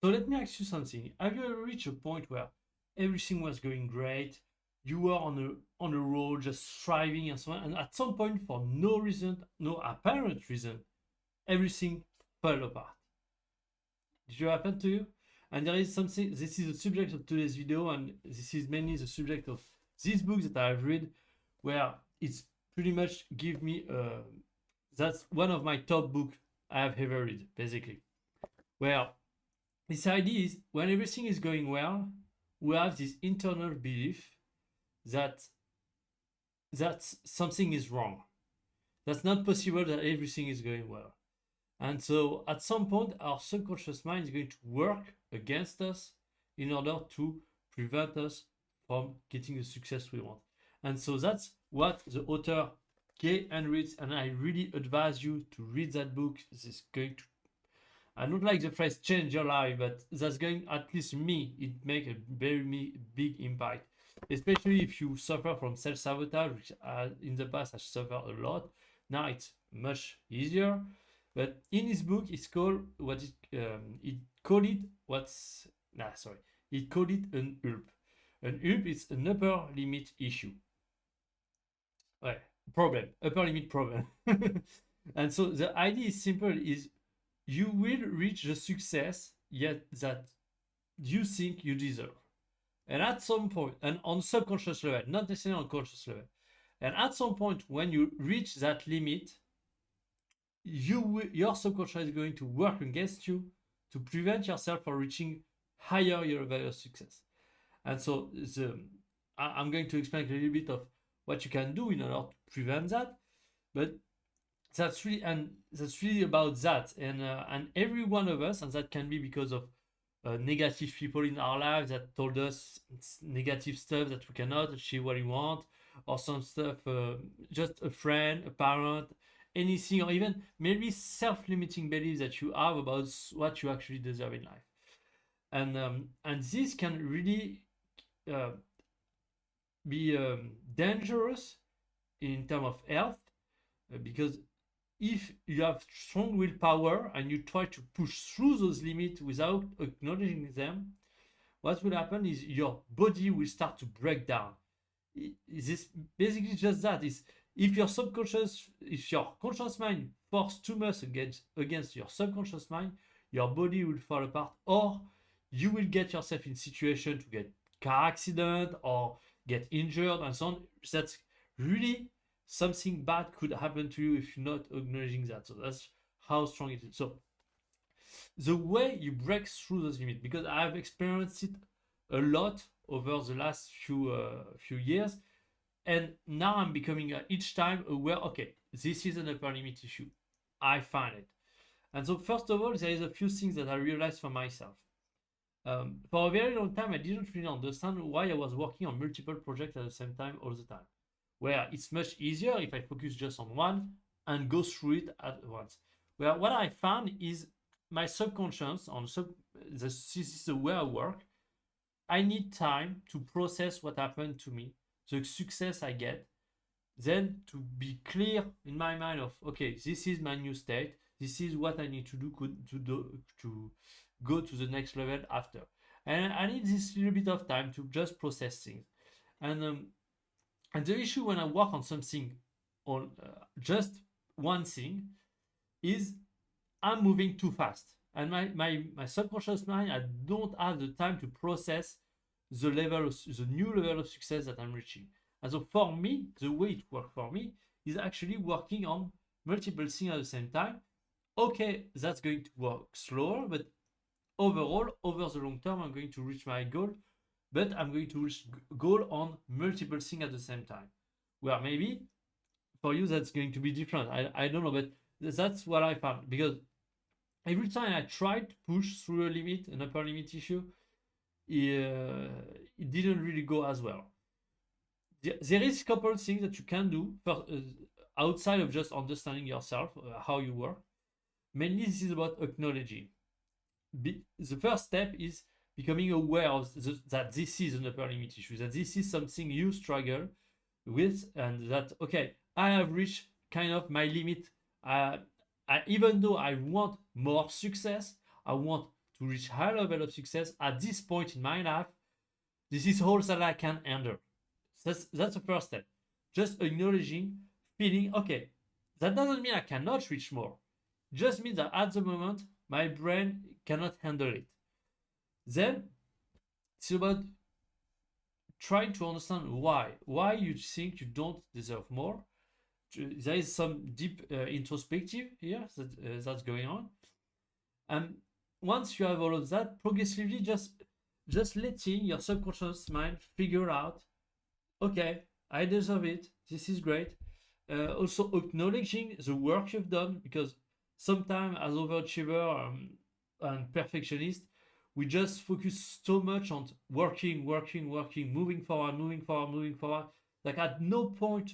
So let me ask you something. Have you ever reached a point where everything was going great? You were on a road, just thriving and so on, and at some point, for no reason, no apparent reason, everything fell apart. Did it happen to you? And there is something. This is the subject of today's video, and this is mainly the subject of this book that I've read, where it's pretty much give me. That's one of my top book I have ever read, basically. Where this idea is when everything is going well, we have this internal belief that something is wrong. That's not possible that everything is going well. And so at some point, our subconscious mind is going to work against us in order to prevent us from getting the success we want. And so that's what the author Gay Hendricks, and I really advise you to read that book. This is going to, I don't like the phrase change your life, but that's going, at least me, it make a very big impact. Especially if you suffer from self-sabotage, which in the past I suffered a lot. Now it's much easier. But in his book, it's called what it called it what's sorry, it called it an ULP. An ULP is an upper limit issue. Ouais, problem, upper limit problem. And so the idea is simple: is you will reach the success yet that you think you deserve. And at some point, and on subconscious level, not necessarily on conscious level, and at some point when you reach that limit, your subconscious is going to work against you to prevent yourself from reaching higher level of success. And so I'm going to explain a little bit of what you can do in order to prevent that. But that's really about that. And every one of us, and that can be because of negative people in our lives that told us negative stuff that we cannot achieve what we want, or some stuff, just a friend, a parent, anything, or even maybe self-limiting beliefs that you have about what you actually deserve in life. And this can really uh, be dangerous in terms of health, because if you have strong willpower and you try to push through those limits without acknowledging them, what will happen is your body will start to break down. This basically just that is, if your conscious mind force too much against your subconscious mind, your body will fall apart, or you will get yourself in situation to get car accident or get injured and so on. That's really something bad could happen to you if you're not acknowledging that. So that's how strong it is. So the way you break through those limits, because I've experienced it a lot over the last few years, and now I'm becoming each time aware, okay, this is an upper limit issue. I find it. And so first of all, there is a few things that I realized for myself. For a very long time, I didn't really understand why I was working on multiple projects at the same time all the time. Where it's much easier if I focus just on one and go through it at once. Where what I found is my subconscious, this is the way I work. I need time to process what happened to me, the success I get, then to be clear in my mind of, okay, this is my new state, this is what I need to do to go to the next level after. And I need this little bit of time to just process things. And the issue when I work on something, on just one thing, is I'm moving too fast. And my subconscious mind, I don't have the time to process the new level of success that I'm reaching. And so for me, the way it works for me is actually working on multiple things at the same time. Okay, that's going to work slower, but overall, over the long term, I'm going to reach my goal, but I'm going to reach goal on multiple things at the same time. Where maybe for you that's going to be different. I don't know, but that's what I found, because every time I tried to push through a limit, an upper limit issue, it didn't really go as well. There is a couple of things that you can do outside of just understanding yourself, how you work. Mainly, this is about acknowledging. The first step is becoming aware of that this is an upper limit issue, that this is something you struggle with, and that, okay, I have reached kind of my limit. Even though I want more success, I want to reach high level of success at this point in my life. This is all that I can handle. That's the first step. Just acknowledging, feeling, okay, that doesn't mean I cannot reach more. It just means that at the moment, my brain cannot handle it. Then it's about trying to understand why you think you don't deserve more. There is some deep introspective here that's going on. And once you have all of that, progressively just letting your subconscious mind figure out, okay, I deserve it. This is great. Also acknowledging the work you've done, because sometimes as overachiever and perfectionist, we just focus so much on working, moving forward. Like at no point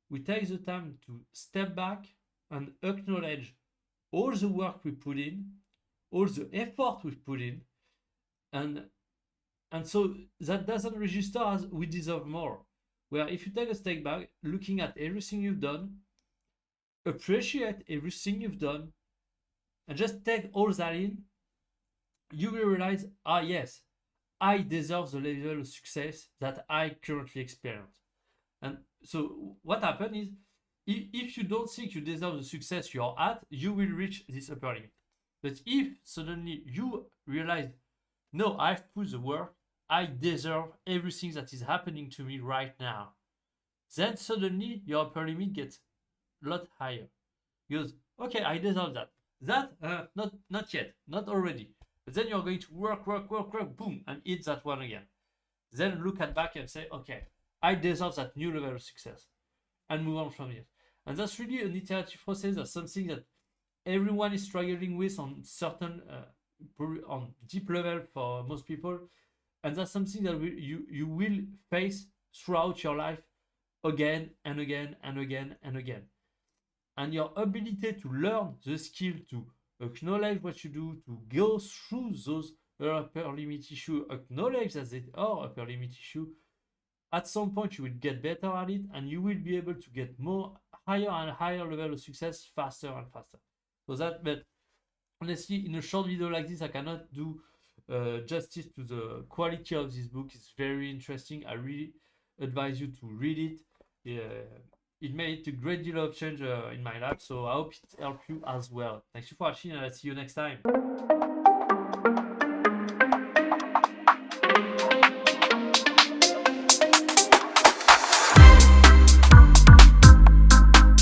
we take the time to step back and acknowledge all the work we put in, all the effort we've put in, and so that doesn't register as we deserve more. Where if you take a step back, looking at everything you've done, appreciate everything you've done, and just take all that in, you will realize, yes, I deserve the level of success that I currently experience. And so what happens is, if you don't think you deserve the success you're at, you will reach this upper limit. But if suddenly you realize, no, I've put the work, I deserve everything that is happening to me right now, then suddenly your upper limit gets a lot higher. Because, okay, I deserve that. Not yet, not already. But then you're going to work, boom, and hit that one again. Then look at back and say, okay, I deserve that new level of success, and move on from it. And that's really an iterative process. That's something that everyone is struggling with on certain, on deep level for most people. And that's something that you will face throughout your life again and again and again and again. And your ability to learn the skill to acknowledge what you do, to go through those upper limit issues, acknowledge that they are upper limit issue. At some point, you will get better at it, and you will be able to get higher and higher level of success faster and faster. But honestly, in a short video like this, I cannot do justice to the quality of this book. It's very interesting. I really advise you to read it. It made a great deal of change in my life, so I hope it helped you as well. Thanks for watching, and I'll see you next time.